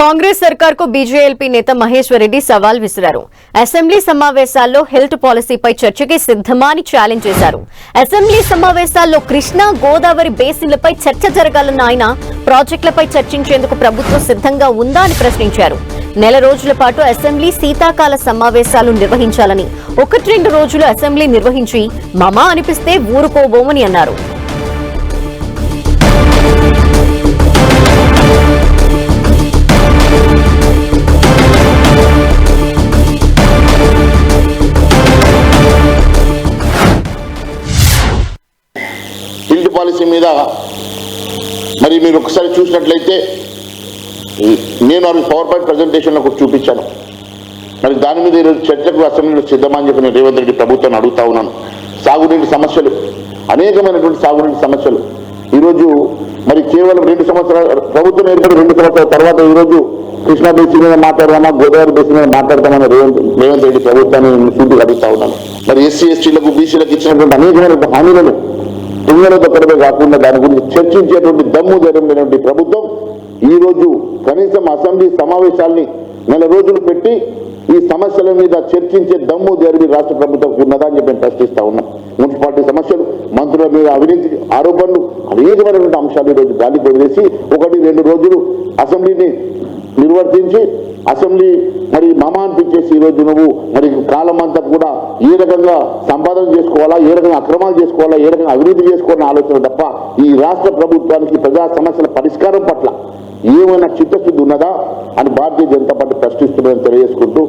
Congress సర్కార్కు BJLP నేత మహేశ్వర్ రెడ్డి సవాల్ విసిరారు. అసెంబ్లీ సమావేశాల్లో హెల్త్ పాలసీపై చర్చకి సిద్ధమా అని ఛాలెంజ్ చేశారు. అసెంబ్లీ సమావేశాల్లో కృష్ణా గోదావరి బేసిన్లపై చర్చ జరగాలన్న ఆయన ప్రాజెక్టులపై చర్చించేందుకు ప్రభుత్వం సిద్ధంగా ఉందా అని ప్రశ్నించారు. నెల రోజుల పాటు అసెంబ్లీ శీతాకాల సమావేశాలు నిర్వహించాలని, 1-2 రోజులు అసెంబ్లీ నిర్వహించి మమా అనిపిస్తే ఊరుకోబోమని అన్నారు. హెల్త్ పాలసీ మీద మరి మీరు ఒకసారి చూసినట్లయితే నేను ఆ పవర్ పాయింట్ ప్రజెంటేషన్లో ఒకటి చూపించాను. మరి దాని మీద ఈరోజు చర్చకు అసెంబ్లీలో సిద్ధమని చెప్పి నేను రేవంత్ రెడ్డి ప్రభుత్వాన్ని అడుగుతా ఉన్నాను. సాగునీటి సమస్యలు, అనేకమైనటువంటి సాగునీటి సమస్యలు ఈరోజు మరి కేవలం 2 సంవత్సరాలు ప్రభుత్వం ఏర్పడి 2 సంవత్సరాల తర్వాత ఈరోజు కృష్ణా బేసిన్ మీద మాట్లాడదామా, గోదావరి బేసిన్ మీద మాట్లాడతామని రేవంత్ రెడ్డి ప్రభుత్వాన్ని సూటిగా అడుగుతా ఉన్నాను. మరి ఎస్సీ ఎస్టీలకు బీసీలకు ఇచ్చినటువంటి అనేకమైనటువంటి హామీలను తుంగలో దక్కడమే కాకుండా దాని గురించి చర్చించేటువంటి దమ్ము జరిగినటువంటి ప్రభుత్వం ఈరోజు కనీసం అసెంబ్లీ సమావేశాల్ని నెల రోజులు పెట్టి ఈ సమస్యల మీద చర్చించే దమ్ము జరిగి రాష్ట్ర ప్రభుత్వం ఉన్నదా అని చెప్పి ప్రశ్నిస్తా ఉన్నాం. మున్సిపాలిటీ సమస్యలు, మంత్రుల మీద అవినీతి ఆరోపణలు, అనేకమైనటువంటి అంశాలు ఈరోజు గాలికి వదిలేసి 1-2 రోజులు అసెంబ్లీని నిర్వర్తించి అసెంబ్లీ మరి మమా అనిపించేసి ఈరోజు నువ్వు మరి కాలం అంతా కూడా ఏ రకంగా సంపాదన చేసుకోవాలా, ఏ రకంగా అక్రమాలు చేసుకోవాలా, ఏ రకంగా అవినీతి చేసుకోవాలని ఆలోచన తప్ప ఈ రాష్ట్ర ప్రభుత్వానికి ప్రజా సమస్యల పరిష్కారం పట్ల ఏమైనా చిత్తశుద్ధి ఉన్నదా అని భారతీయ జనతా పార్టీ ప్రశ్నిస్తుందని తెలియజేసుకుంటూ